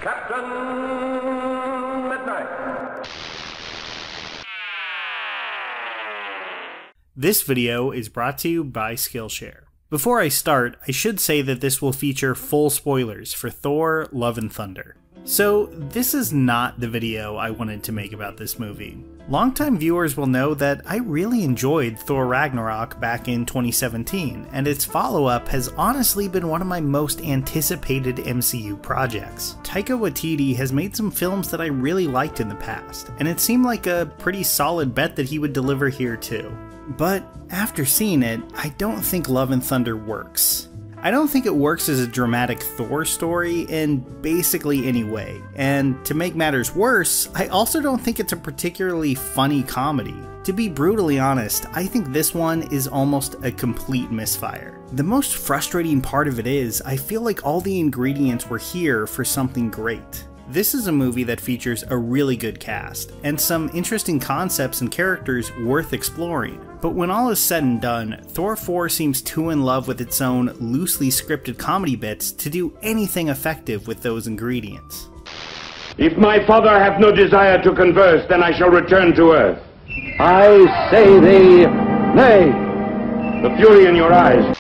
Captain Midnight. This video is brought to you by Skillshare. Before I start, I should say that this will feature full spoilers for Thor: Love and Thunder. So this is not the video I wanted to make about this movie. Longtime viewers will know that I really enjoyed Thor Ragnarok back in 2017, and its follow-up has honestly been one of my most anticipated MCU projects. Taika Waititi has made some films that I really liked in the past, and it seemed like a pretty solid bet that he would deliver here too. But after seeing it, I don't think Love and Thunder works. I don't think it works as a dramatic Thor story in basically any way, and to make matters worse, I also don't think it's a particularly funny comedy. To be brutally honest, I think this one is almost a complete misfire. The most frustrating part of it is, I feel like all the ingredients were here for something great. This is a movie that features a really good cast, and some interesting concepts and characters worth exploring. But when all is said and done, Thor 4 seems too in love with its own loosely scripted comedy bits to do anything effective with those ingredients. If my father have no desire to converse, then I shall return to earth. I say thee, nay. The fury in your eyes.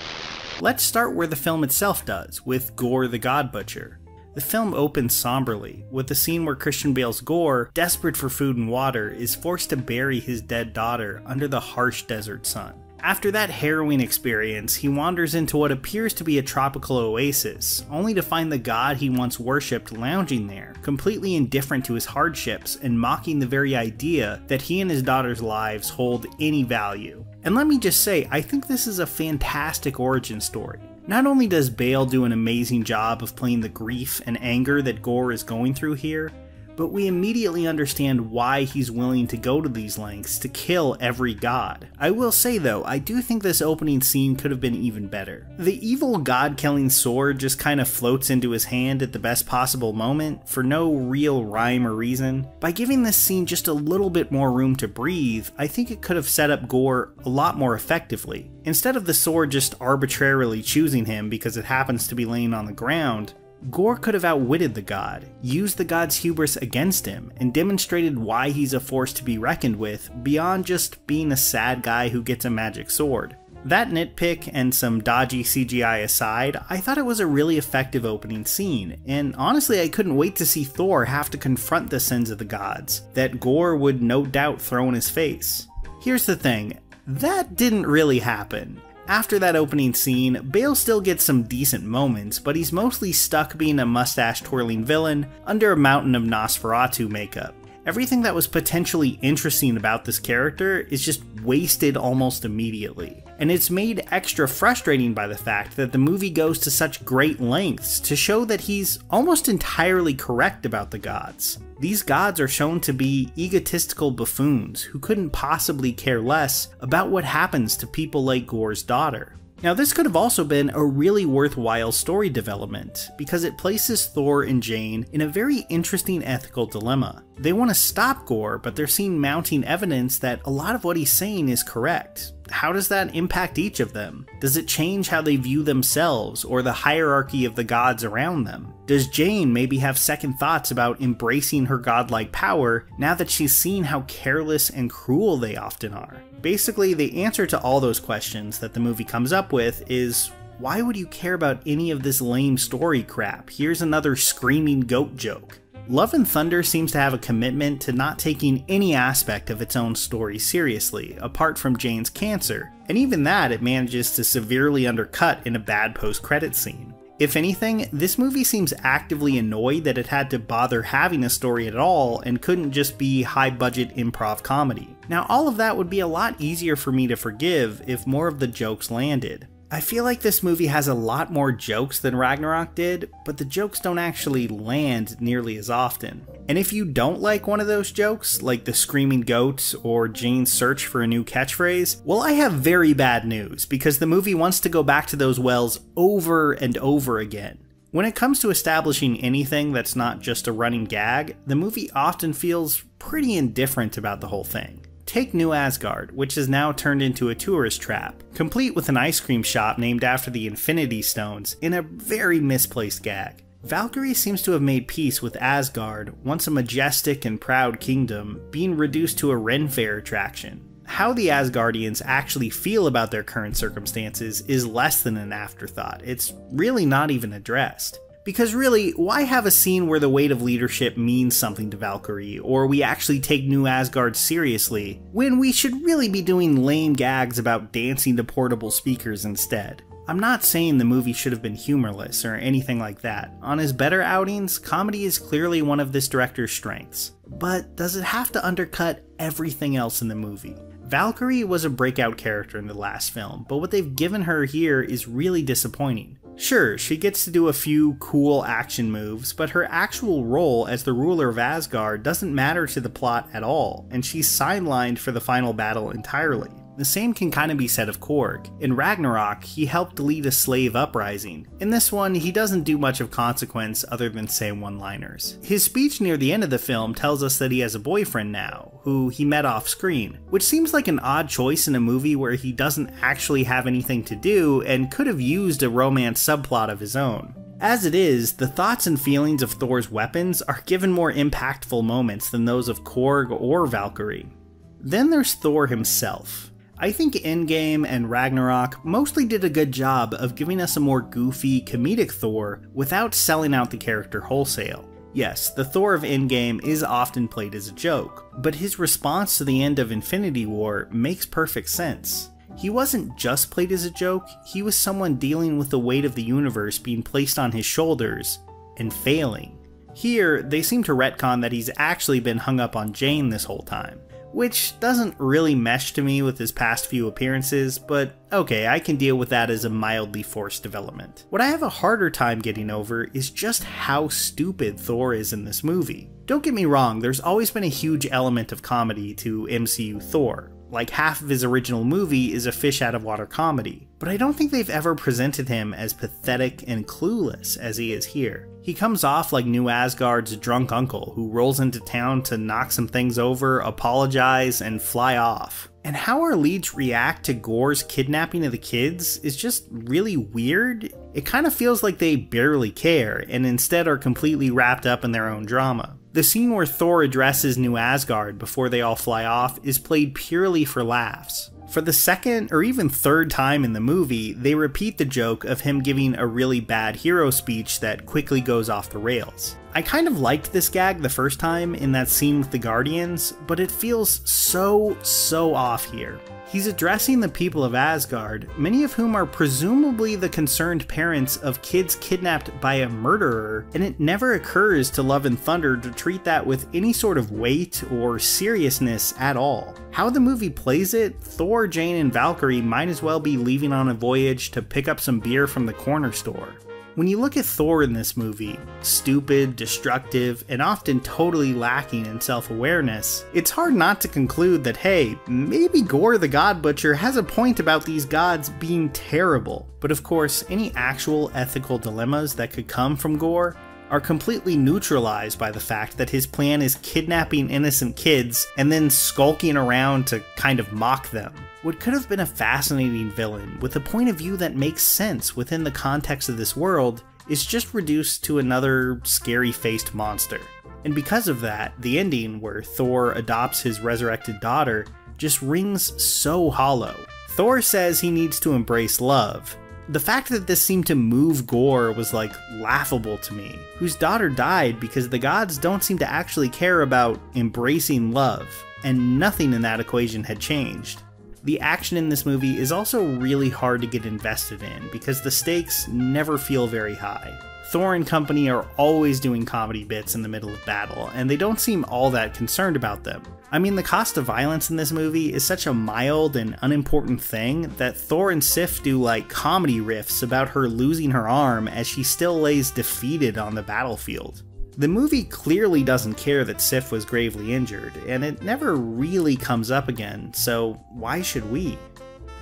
Let's start where the film itself does, with Gore the God Butcher. The film opens somberly, with the scene where Christian Bale's Gore, desperate for food and water, is forced to bury his dead daughter under the harsh desert sun. After that harrowing experience, he wanders into what appears to be a tropical oasis, only to find the god he once worshipped lounging there, completely indifferent to his hardships and mocking the very idea that he and his daughter's lives hold any value. And let me just say, I think this is a fantastic origin story. Not only does Bale do an amazing job of playing the grief and anger that Gore is going through here, but we immediately understand why he's willing to go to these lengths to kill every god. I will say though, I do think this opening scene could have been even better. The evil god-killing sword just kind of floats into his hand at the best possible moment, for no real rhyme or reason. By giving this scene just a little bit more room to breathe, I think it could have set up Gore a lot more effectively. Instead of the sword just arbitrarily choosing him because it happens to be laying on the ground, Gore could have outwitted the god, used the god's hubris against him, and demonstrated why he's a force to be reckoned with beyond just being a sad guy who gets a magic sword. That nitpick and some dodgy CGI aside, I thought it was a really effective opening scene, and honestly I couldn't wait to see Thor have to confront the sins of the gods, that Gore would no doubt throw in his face. Here's the thing, that didn't really happen. After that opening scene, Bale still gets some decent moments, but he's mostly stuck being a mustache-twirling villain under a mountain of Nosferatu makeup. Everything that was potentially interesting about this character is just wasted almost immediately. And it's made extra frustrating by the fact that the movie goes to such great lengths to show that he's almost entirely correct about the gods. These gods are shown to be egotistical buffoons who couldn't possibly care less about what happens to people like Gore's daughter. Now this could have also been a really worthwhile story development, because it places Thor and Jane in a very interesting ethical dilemma. They want to stop Gore, but they're seeing mounting evidence that a lot of what he's saying is correct. How does that impact each of them? Does it change how they view themselves or the hierarchy of the gods around them? Does Jane maybe have second thoughts about embracing her godlike power now that she's seen how careless and cruel they often are? Basically, the answer to all those questions that the movie comes up with is, why would you care about any of this lame story crap? Here's another screaming goat joke. Love and Thunder seems to have a commitment to not taking any aspect of its own story seriously, apart from Jane's cancer, and even that it manages to severely undercut in a bad post-credit scene. If anything, this movie seems actively annoyed that it had to bother having a story at all and couldn't just be high-budget improv comedy. Now all of that would be a lot easier for me to forgive if more of the jokes landed. I feel like this movie has a lot more jokes than Ragnarok did, but the jokes don't actually land nearly as often. And if you don't like one of those jokes, like the screaming goats or Jane's search for a new catchphrase, well, I have very bad news, because the movie wants to go back to those wells over and over again. When it comes to establishing anything that's not just a running gag, the movie often feels pretty indifferent about the whole thing. Take New Asgard, which is now turned into a tourist trap, complete with an ice cream shop named after the Infinity Stones in a very misplaced gag. Valkyrie seems to have made peace with Asgard, once a majestic and proud kingdom, being reduced to a Ren Fair attraction. How the Asgardians actually feel about their current circumstances is less than an afterthought. It's really not even addressed. Because really, why have a scene where the weight of leadership means something to Valkyrie, or we actually take New Asgard seriously, when we should really be doing lame gags about dancing to portable speakers instead? I'm not saying the movie should have been humorless or anything like that. On his better outings, comedy is clearly one of this director's strengths. But does it have to undercut everything else in the movie? Valkyrie was a breakout character in the last film, but what they've given her here is really disappointing. Sure, she gets to do a few cool action moves, but her actual role as the ruler of Asgard doesn't matter to the plot at all, and she's sidelined for the final battle entirely. The same can kind of be said of Korg. In Ragnarok, he helped lead a slave uprising. In this one, he doesn't do much of consequence other than say one-liners. His speech near the end of the film tells us that he has a boyfriend now, who he met off screen, which seems like an odd choice in a movie where he doesn't actually have anything to do and could have used a romance subplot of his own. As it is, the thoughts and feelings of Thor's weapons are given more impactful moments than those of Korg or Valkyrie. Then there's Thor himself. I think Endgame and Ragnarok mostly did a good job of giving us a more goofy, comedic Thor without selling out the character wholesale. Yes, the Thor of Endgame is often played as a joke, but his response to the end of Infinity War makes perfect sense. He wasn't just played as a joke, he was someone dealing with the weight of the universe being placed on his shoulders and failing. Here, they seem to retcon that he's actually been hung up on Jane this whole time, which doesn't really mesh to me with his past few appearances, but okay, I can deal with that as a mildly forced development. What I have a harder time getting over is just how stupid Thor is in this movie. Don't get me wrong, there's always been a huge element of comedy to MCU Thor. Like half of his original movie is a fish out of water comedy, but I don't think they've ever presented him as pathetic and clueless as he is here. He comes off like New Asgard's drunk uncle who rolls into town to knock some things over, apologize, and fly off. And how our leads react to Gore's kidnapping of the kids is just really weird. It kind of feels like they barely care, and instead are completely wrapped up in their own drama. The scene where Thor addresses New Asgard before they all fly off is played purely for laughs. For the second or even third time in the movie, they repeat the joke of him giving a really bad hero speech that quickly goes off the rails. I kind of liked this gag the first time in that scene with the Guardians, but it feels so off here. He's addressing the people of Asgard, many of whom are presumably the concerned parents of kids kidnapped by a murderer, and it never occurs to Love and Thunder to treat that with any sort of weight or seriousness at all. How the movie plays it, Thor, Jane, and Valkyrie might as well be leaving on a voyage to pick up some beer from the corner store. When you look at Thor in this movie, stupid, destructive, and often totally lacking in self-awareness, it's hard not to conclude that, hey, maybe Gore the God Butcher has a point about these gods being terrible. But of course, any actual ethical dilemmas that could come from Gore are completely neutralized by the fact that his plan is kidnapping innocent kids and then skulking around to kind of mock them. What could have been a fascinating villain with a point of view that makes sense within the context of this world is just reduced to another scary-faced monster. And because of that, the ending where Thor adopts his resurrected daughter just rings so hollow. Thor says he needs to embrace love. The fact that this seemed to move Gore was like laughable to me, whose daughter died because the gods don't seem to actually care about embracing love, and nothing in that equation had changed. The action in this movie is also really hard to get invested in because the stakes never feel very high. Thor and company are always doing comedy bits in the middle of battle, and they don't seem all that concerned about them. I mean, the cost of violence in this movie is such a mild and unimportant thing that Thor and Sif do like comedy riffs about her losing her arm as she still lays defeated on the battlefield. The movie clearly doesn't care that Sif was gravely injured, and it never really comes up again, so why should we?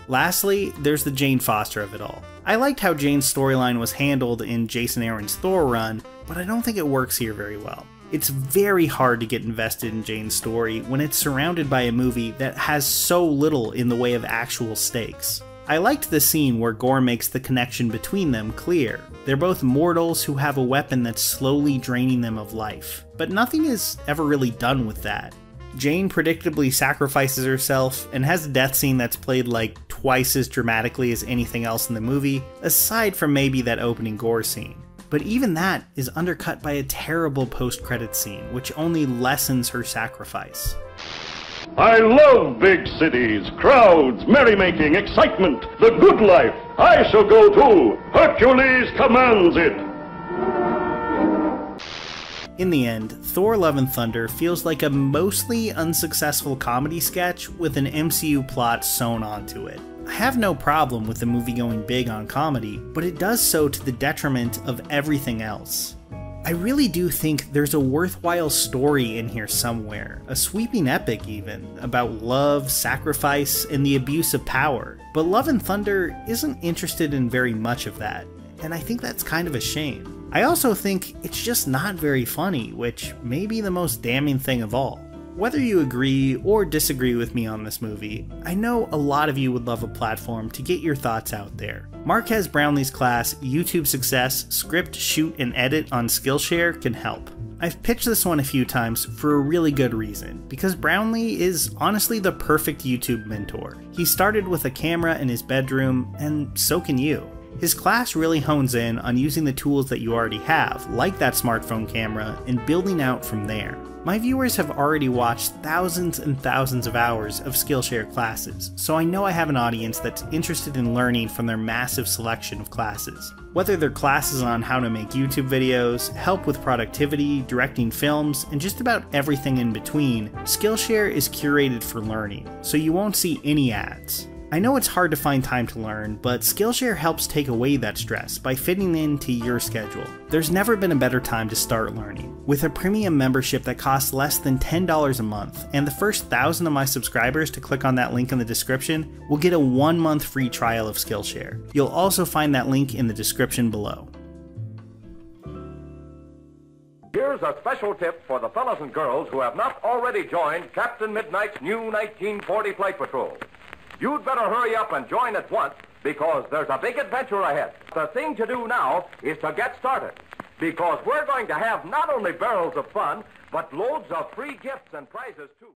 Lastly, there's the Jane Foster of it all. I liked how Jane's storyline was handled in Jason Aaron's Thor run, but I don't think it works here very well. It's very hard to get invested in Jane's story when it's surrounded by a movie that has so little in the way of actual stakes. I liked the scene where Gore makes the connection between them clear. They're both mortals who have a weapon that's slowly draining them of life, but nothing is ever really done with that. Jane predictably sacrifices herself and has a death scene that's played like twice as dramatically as anything else in the movie, aside from maybe that opening Gore scene. But even that is undercut by a terrible post-credits scene, which only lessens her sacrifice. I love big cities, crowds, merrymaking, excitement, the good life. I shall go too. Hercules commands it. In the end, Thor Love and Thunder feels like a mostly unsuccessful comedy sketch with an MCU plot sewn onto it. I have no problem with the movie going big on comedy, but it does so to the detriment of everything else. I really do think there's a worthwhile story in here somewhere, a sweeping epic even, about love, sacrifice, and the abuse of power. But Love and Thunder isn't interested in very much of that, and I think that's kind of a shame. I also think it's just not very funny, which may be the most damning thing of all. Whether you agree or disagree with me on this movie, I know a lot of you would love a platform to get your thoughts out there. Marquez Brownlee's class, YouTube Success, Script, Shoot, and Edit on Skillshare can help. I've pitched this one a few times for a really good reason, because Brownlee is honestly the perfect YouTube mentor. He started with a camera in his bedroom, and so can you. His class really hones in on using the tools that you already have, like that smartphone camera, and building out from there. My viewers have already watched thousands and thousands of hours of Skillshare classes, so I know I have an audience that's interested in learning from their massive selection of classes. Whether they're classes on how to make YouTube videos, help with productivity, directing films, and just about everything in between, Skillshare is curated for learning, so you won't see any ads. I know it's hard to find time to learn, but Skillshare helps take away that stress by fitting into your schedule. There's never been a better time to start learning. With a premium membership that costs less than $10 a month, and the first 1,000 of my subscribers to click on that link in the description will get a 1-month free trial of Skillshare. You'll also find that link in the description below. Here's a special tip for the fellas and girls who have not already joined Captain Midnight's new 1940 Flight Patrol. You'd better hurry up and join at once, because there's a big adventure ahead. The thing to do now is to get started, because we're going to have not only barrels of fun, but loads of free gifts and prizes too.